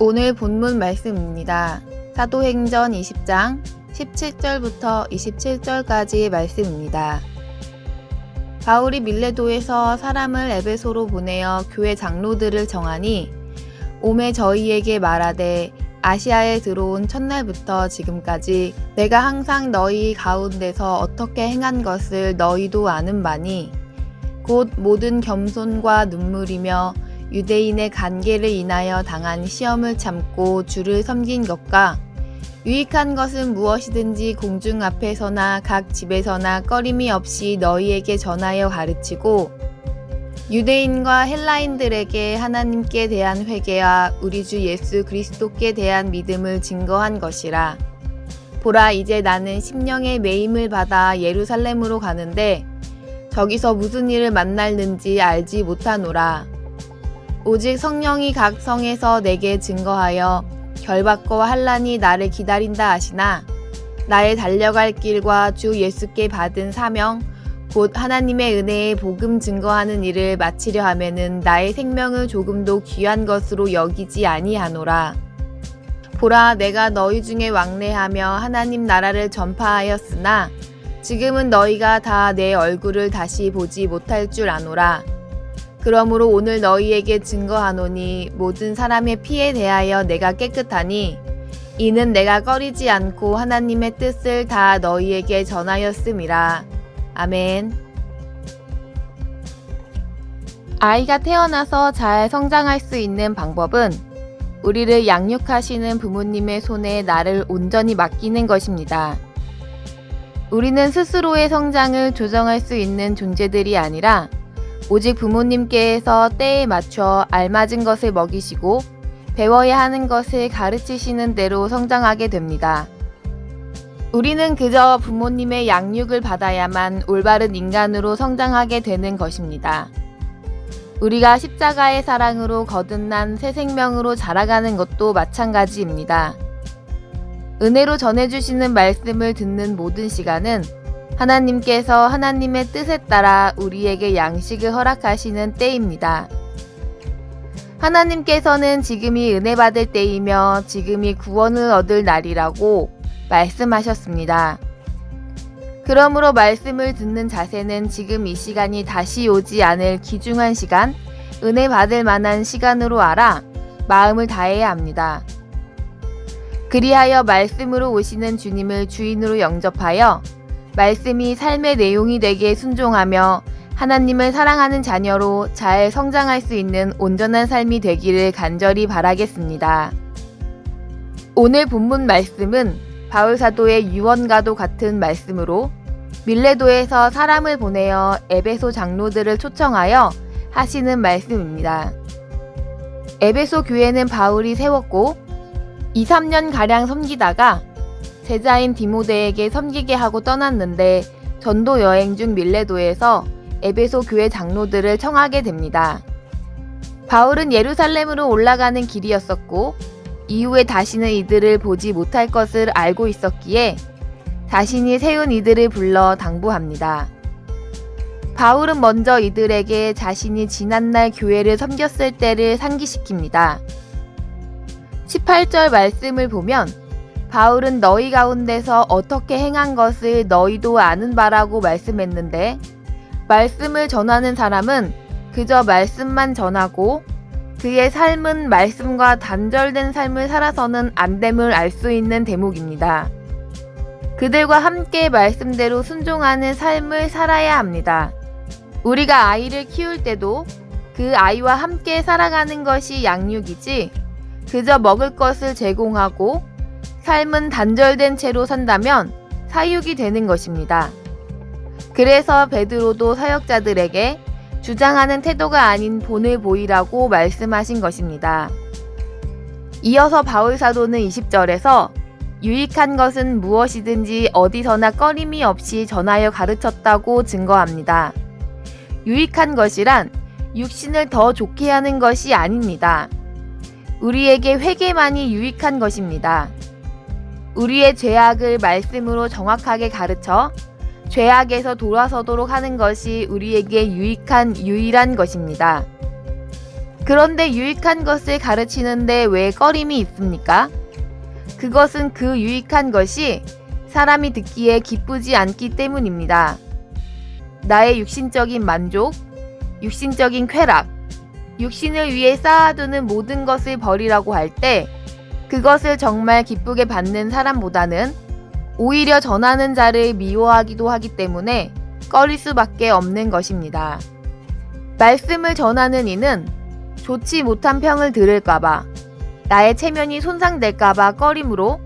오늘 본문 말씀입니다. 사도행전 20장 17절부터 27절까지의 말씀입니다. 바울이 밀레도에서 사람을 에베소로 보내어 교회 장로들을 정하니 오매 저희에게 말하되 아시아에 들어온 첫날부터 지금까지 내가 항상 너희 가운데서 어떻게 행한 것을 너희도 아는 바니 곧 모든 겸손과 눈물이며 유대인의 관계를 인하여 당한 시험을 참고 주를 섬긴 것과 유익한 것은 무엇이든지 공중 앞에서나 각 집에서나 꺼림이 없이 너희에게 전하여 가르치고 유대인과 헬라인들에게 하나님께 대한 회개와 우리 주 예수 그리스도께 대한 믿음을 증거한 것이라. 보라, 이제 나는 심령의 매임을 받아 예루살렘으로 가는데 저기서 무슨 일을 만날는지 알지 못하노라. 오직 성령이 각 성에서 내게 증거하여 결박과 환난이 나를 기다린다 하시나 나의 달려갈 길과 주 예수께 받은 사명 곧 하나님의 은혜의 복음 증거하는 일을 마치려 하면은 나의 생명을 조금도 귀한 것으로 여기지 아니하노라. 보라, 내가 너희 중에 왕래하며 하나님 나라를 전파하였으나 지금은 너희가 다 내 얼굴을 다시 보지 못할 줄 아노라. 그러므로 오늘 너희에게 증거하노니 모든 사람의 피에 대하여 내가 깨끗하니 이는 내가 꺼리지 않고 하나님의 뜻을 다 너희에게 전하였음이라. 아멘. 아이가 태어나서 잘 성장할 수 있는 방법은 우리를 양육하시는 부모님의 손에 나를 온전히 맡기는 것입니다. 우리는 스스로의 성장을 조정할 수 있는 존재들이 아니라 오직 부모님께서 때에 맞춰 알맞은 것을 먹이시고 배워야 하는 것을 가르치시는 대로 성장하게 됩니다. 우리는 그저 부모님의 양육을 받아야만 올바른 인간으로 성장하게 되는 것입니다. 우리가 십자가의 사랑으로 거듭난 새 생명으로 자라가는 것도 마찬가지입니다. 은혜로 전해주시는 말씀을 듣는 모든 시간은 하나님께서 하나님의 뜻에 따라 우리에게 양식을 허락하시는 때입니다. 하나님께서는 지금이 은혜 받을 때이며 지금이 구원을 얻을 날이라고 말씀하셨습니다. 그러므로 말씀을 듣는 자세는 지금 이 시간이 다시 오지 않을 귀중한 시간, 은혜 받을 만한 시간으로 알아 마음을 다해야 합니다. 그리하여 말씀으로 오시는 주님을 주인으로 영접하여 말씀이 삶의 내용이 되게 순종하며 하나님을 사랑하는 자녀로 잘 성장할 수 있는 온전한 삶이 되기를 간절히 바라겠습니다. 오늘 본문 말씀은 바울 사도의 유언과도 같은 말씀으로 밀레도에서 사람을 보내어 에베소 장로들을 초청하여 하시는 말씀입니다. 에베소 교회는 바울이 세웠고 2, 3년가량 섬기다가 제자인 디모데에게 섬기게 하고 떠났는데 전도 여행 중 밀레도에서 에베소 교회 장로들을 청하게 됩니다. 바울은 예루살렘으로 올라가는 길이었었고 이후에 다시는 이들을 보지 못할 것을 알고 있었기에 자신이 세운 이들을 불러 당부합니다. 바울은 먼저 이들에게 자신이 지난날 교회를 섬겼을 때를 상기시킵니다. 18절 말씀을 보면 바울은 너희 가운데서 어떻게 행한 것을 너희도 아는 바라고 말씀했는데 말씀을 전하는 사람은 그저 말씀만 전하고 그의 삶은 말씀과 단절된 삶을 살아서는 안 됨을 알 수 있는 대목입니다. 그들과 함께 말씀대로 순종하는 삶을 살아야 합니다. 우리가 아이를 키울 때도 그 아이와 함께 살아가는 것이 양육이지 그저 먹을 것을 제공하고 삶은 단절된 채로 산다면 사육이 되는 것입니다. 그래서 베드로도 사역자들에게 주장하는 태도가 아닌 본을 보이라고 말씀하신 것입니다. 이어서 바울 사도는 20절에서 유익한 것은 무엇이든지 어디서나 꺼림이 없이 전하여 가르쳤다고 증거합니다. 유익한 것이란 육신을 더 좋게 하는 것이 아닙니다. 우리에게 회개만이 유익한 것입니다. 우리의 죄악을 말씀으로 정확하게 가르쳐 죄악에서 돌아서도록 하는 것이 우리에게 유익한 유일한 것입니다. 그런데 유익한 것을 가르치는데 왜 꺼림이 있습니까? 그것은 그 유익한 것이 사람이 듣기에 기쁘지 않기 때문입니다. 나의 육신적인 만족, 육신적인 쾌락, 육신을 위해 쌓아두는 모든 것을 버리라고 할 때 그것을 정말 기쁘게 받는 사람보다는 오히려 전하는 자를 미워하기도 하기 때문에 꺼릴 수밖에 없는 것입니다. 말씀을 전하는 이는 좋지 못한 평을 들을까봐, 나의 체면이 손상될까봐 꺼림으로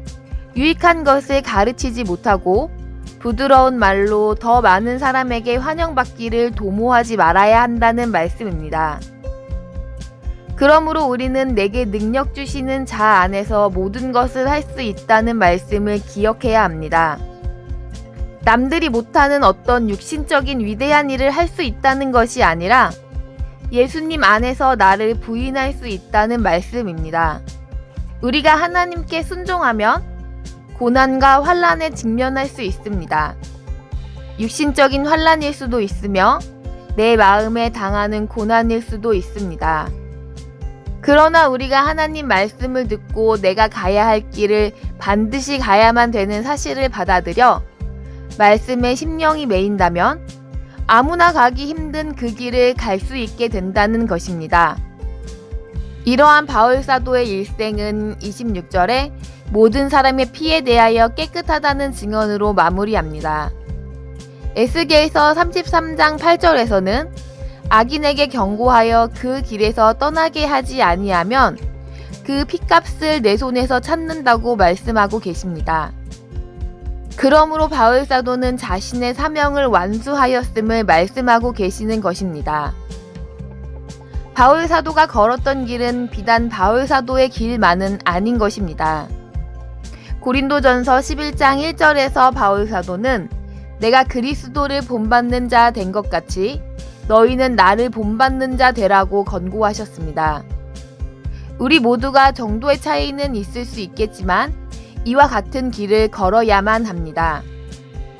유익한 것을 가르치지 못하고 부드러운 말로 더 많은 사람에게 환영받기를 도모하지 말아야 한다는 말씀입니다. 그러므로 우리는 내게 능력 주시는 자 안에서 모든 것을 할 수 있다는 말씀을 기억해야 합니다. 남들이 못하는 어떤 육신적인 위대한 일을 할 수 있다는 것이 아니라 예수님 안에서 나를 부인할 수 있다는 말씀입니다. 우리가 하나님께 순종하면 고난과 환난에 직면할 수 있습니다. 육신적인 환난일 수도 있으며 내 마음에 당하는 고난일 수도 있습니다. 그러나 우리가 하나님 말씀을 듣고 내가 가야 할 길을 반드시 가야만 되는 사실을 받아들여 말씀에 심령이 매인다면 아무나 가기 힘든 그 길을 갈 수 있게 된다는 것입니다. 이러한 바울 사도의 일생은 26절에 모든 사람의 피에 대하여 깨끗하다는 증언으로 마무리합니다. 에스겔서 33장 8절에서는 악인에게 경고하여 그 길에서 떠나게 하지 아니하면 그 핏값을 내 손에서 찾는다고 말씀하고 계십니다. 그러므로 바울 사도는 자신의 사명을 완수하였음을 말씀하고 계시는 것입니다. 바울 사도가 걸었던 길은 비단 바울 사도의 길만은 아닌 것입니다. 고린도전서 11장 1절에서 바울 사도는 내가 그리스도를 본받는 자 된 것 같이 너희는 나를 본받는 자 되라고 권고하셨습니다. 우리 모두가 정도의 차이는 있을 수 있겠지만 이와 같은 길을 걸어야만 합니다.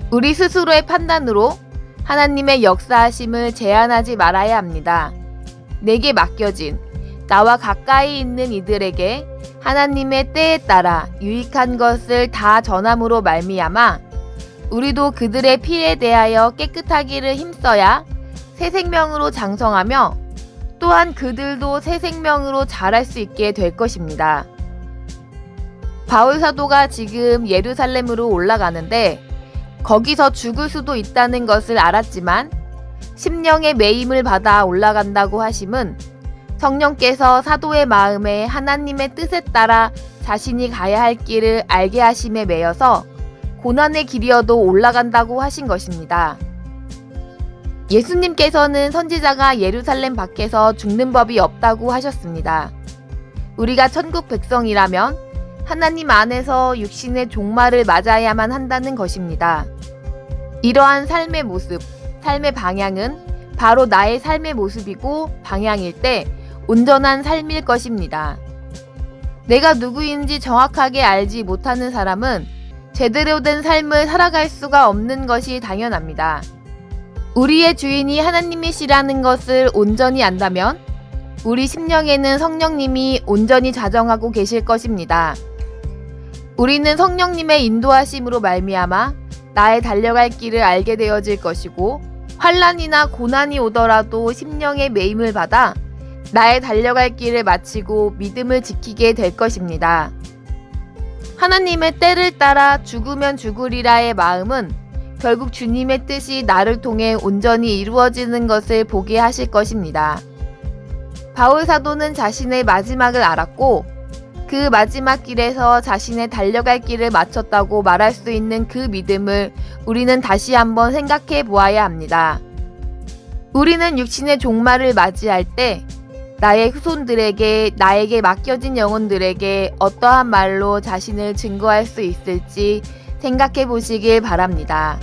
우리 스스로의 판단으로 하나님의 역사하심을 제한하지 말아야 합니다. 내게 맡겨진 나와 가까이 있는 이들에게 하나님의 때에 따라 유익한 것을 다 전함으로 말미암아 우리도 그들의 피에 대하여 깨끗하기를 힘써야 새 생명으로 장성하며 또한 그들도 새 생명으로 자랄 수 있게 될 것입니다. 바울 사도가 지금 예루살렘으로 올라가는데 거기서 죽을 수도 있다는 것을 알았지만 심령의 매임을 받아 올라간다고 하심은 성령께서 사도의 마음에 하나님의 뜻에 따라 자신이 가야 할 길을 알게 하심에 매여서 고난의 길이어도 올라간다고 하신 것입니다. 예수님께서는 선지자가 예루살렘 밖에서 죽는 법이 없다고 하셨습니다. 우리가 천국 백성이라면 하나님 안에서 육신의 종말을 맞아야만 한다는 것입니다. 이러한 삶의 모습, 삶의 방향은 바로 나의 삶의 모습이고 방향일 때 온전한 삶일 것입니다. 내가 누구인지 정확하게 알지 못하는 사람은 제대로 된 삶을 살아갈 수가 없는 것이 당연합니다. 우리의 주인이 하나님이시라는 것을 온전히 안다면 우리 심령에는 성령님이 온전히 자정하고 계실 것입니다. 우리는 성령님의 인도하심으로 말미암아 나의 달려갈 길을 알게 되어질 것이고 환난이나 고난이 오더라도 심령의 매임을 받아 나의 달려갈 길을 마치고 믿음을 지키게 될 것입니다. 하나님의 때를 따라 죽으면 죽으리라의 마음은 결국 주님의 뜻이 나를 통해 온전히 이루어지는 것을 보게 하실 것입니다. 바울 사도는 자신의 마지막을 알았고 그 마지막 길에서 자신의 달려갈 길을 마쳤다고 말할 수 있는 그 믿음을 우리는 다시 한번 생각해 보아야 합니다. 우리는 육신의 종말을 맞이할 때 나의 후손들에게, 나에게 맡겨진 영혼들에게 어떠한 말로 자신을 증거할 수 있을지 생각해 보시길 바랍니다.